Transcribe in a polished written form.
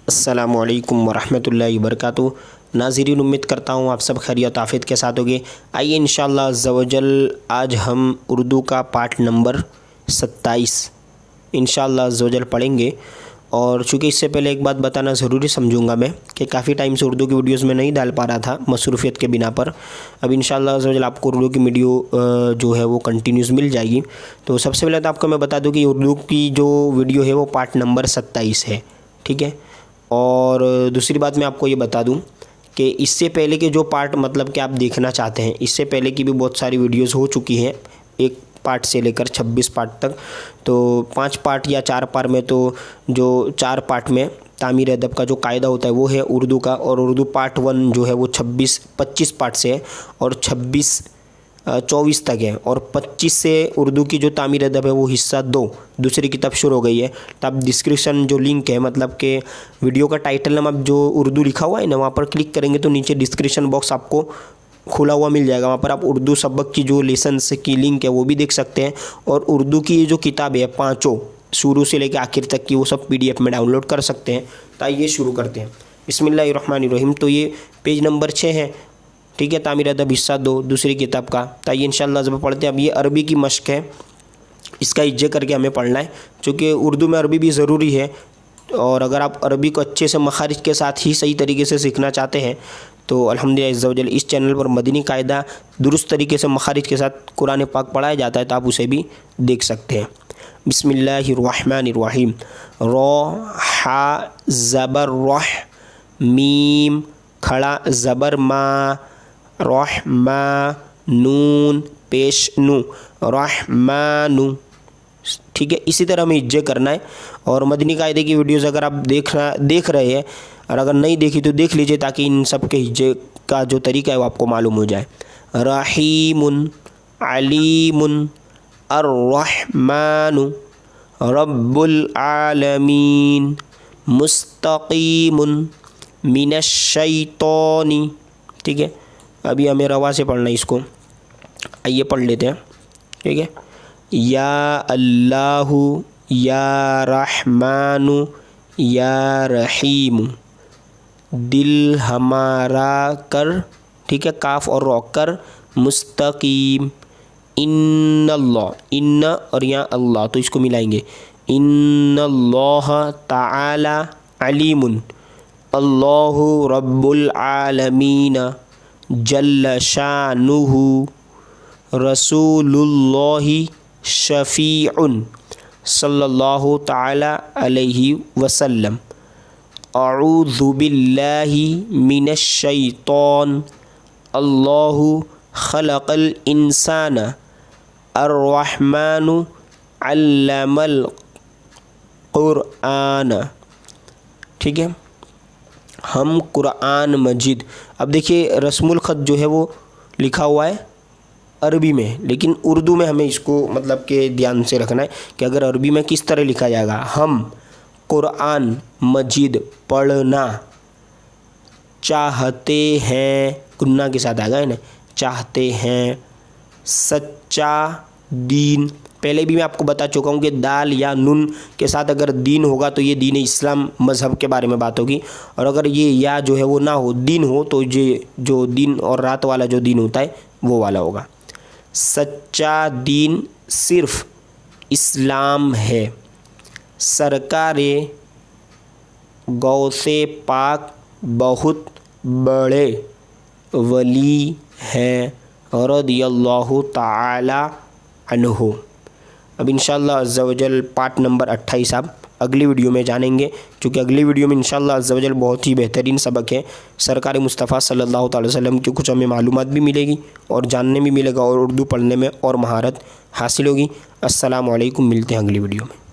अस्सलामुअलैकुम वरहमतुल्लाहि वबरकातुहू। नाज़रीन, उम्मीद करता हूँ आप सब खैरियत आफियत के साथ होंगे। आइए इंशाअल्लाह अज़्ज़वजल आज हम उर्दू का पार्ट नंबर 27 इंशाअल्लाह अज़्ज़वजल पढ़ेंगे। और चूँकि इससे पहले एक बात बताना ज़रूरी समझूंगा मैं कि काफ़ी टाइम से उर्दू की वीडियोस में नहीं डाल पा रहा था मसरूफ़ियत के बिना पर। अब इंशाअल्लाह अज़्ज़वजल आपको उर्दू की वीडियो जो है वो कंटिन्यूस मिल जाएगी। तो सबसे पहले तो आपको मैं बता दूँ कि उर्दू की जो वीडियो है वो पार्ट नंबर 27 है, ठीक है। और दूसरी बात मैं आपको ये बता दूं कि इससे पहले के जो पार्ट मतलब कि आप देखना चाहते हैं, इससे पहले की भी बहुत सारी वीडियोस हो चुकी हैं, एक पार्ट से लेकर 26 पार्ट तक। तो 5 पार्ट या 4 पार्ट में, तो जो 4 पार्ट में तामीर अदब का जो कायदा होता है वो है उर्दू का, और उर्दू पार्ट 1 जो है वो 25 पार्ट से है, और 24 तक है, और 25 से उर्दू की जो तामीर अदब है वो हिस्सा 2 दूसरी किताब शुरू हो गई है। तो आप डिस्क्रिप्शन जो लिंक है, मतलब कि वीडियो का टाइटल नाम आप जो उर्दू लिखा हुआ है ना, वहाँ पर क्लिक करेंगे तो नीचे डिस्क्रिप्शन बॉक्स आपको खुला हुआ मिल जाएगा। वहाँ पर आप उर्दू सबक की जो लेसन्स की लिंक है वो भी देख सकते हैं, और उर्दू की जो किताब है 5 शुरू से लेकर आखिर तक की वो सब PDF में डाउनलोड कर सकते हैं। तो आइए शुरू करते हैं। बिस्मिल्लाहिर्रहमानिर्रहीम। तो ये पेज नंबर 6 है, ठीक है, तामीर अदब हिस्सा 2 दूसरी किताब का। तो आइए इंशाअल्लाह जब पढ़ते हैं। अब ये अरबी की मश्क है, इसका इज्जत करके हमें पढ़ना है, क्योंकि उर्दू में अरबी भी ज़रूरी है। और अगर आप अरबी को अच्छे से मखारिज के साथ ही सही तरीके से सीखना चाहते हैं तो अल्हम्दुलिल्लाह इज़्ज़वजल इस चैनल पर मदनी कायदा दुरुस्त तरीके से मखारिज के साथ कुरान पाक पढ़ाया जाता है, तो आप उसे भी देख सकते हैं। बिस्मिल्लाहिर्रहमानिर्रहीम। रॉ हा ज़बर रह, मीम खड़ा ज़बर मा, रहमा नून पेश नू, रहमानु, ठीक है। इसी तरह हमें इज्जे करना है। और मदनी कायदे की वीडियोस अगर आप देख रहे हैं, और अगर नहीं देखी तो देख लीजिए, ताकि इन सब के इज्जे का जो तरीका है वो आपको मालूम हो जाए। रहीमुन, अलीमुन, अर्रहमानु, रब्बुल आलमीन, मुस्तकीमुन, मिनश्शैतानी, ठीक है। अभी हमें रवा से पढ़ना है इसको, आइए पढ़ लेते हैं, ठीक है। या अल्लाहु, या रहमानु, या रहीम, दिल हमारा कर, ठीक है, काफ और रॉ कर, मुस्तकीम, इन्नल्लाह, इन्ना और यहाँ अल्लाह, तो इसको मिलाएंगे, इन्नल्लाह ताला अलीमुन, अल्लाहु रब्बुल आलमीन, जल्ल शानुहु, रसूलुल्लाहि शफ़ीउन सल्लल्लाहु ताला अलैहि वसल्लम, अऊज़ु बिल्लाहि मिनश्शैतान, अल्लाहु खलक़ल इंसान, अर्रहमानु अल्लमल क़ुरआन, ठीक है। हम कुरान मजीद, अब देखिए रस्मुल ख़त जो है वो लिखा हुआ है अरबी में, लेकिन उर्दू में हमें इसको मतलब के ध्यान से रखना है कि अगर अरबी में किस तरह लिखा जाएगा। हम कुरान मजीद पढ़ना चाहते हैं, गुन्ना के साथ आएगा है ना, चाहते हैं, सच्चा दीन, पहले भी मैं आपको बता चुका हूँ कि दाल या नून के साथ अगर दीन होगा तो ये दीन इस्लाम मज़हब के बारे में बात होगी, और अगर ये या जो है वो ना हो, दीन हो, तो ये जो दिन और रात वाला जो दीन होता है वो वाला होगा। सच्चा दीन सिर्फ इस्लाम है, सरकारे गौसे पाक बहुत बड़े वली हैं, रदियल्लाहु ताला अन्हु। अब इंशाअल्लाह अज़्ज़वजल पार्ट नंबर 28 आप अगली वीडियो में जानेंगे, क्योंकि अगली वीडियो में इंशाअल्लाह अज़्ज़वजल बहुत ही बेहतरीन सबक है। सरकार मुस्तफ़ा सल्लल्लाहु अलैहि वसल्लम की कुछ हमें मालूमात भी मिलेगी और जानने भी मिलेगा, और उर्दू पढ़ने में और महारत हासिल होगी। अस्सलामु अलैकुम, मिलते हैं अगली वीडियो में।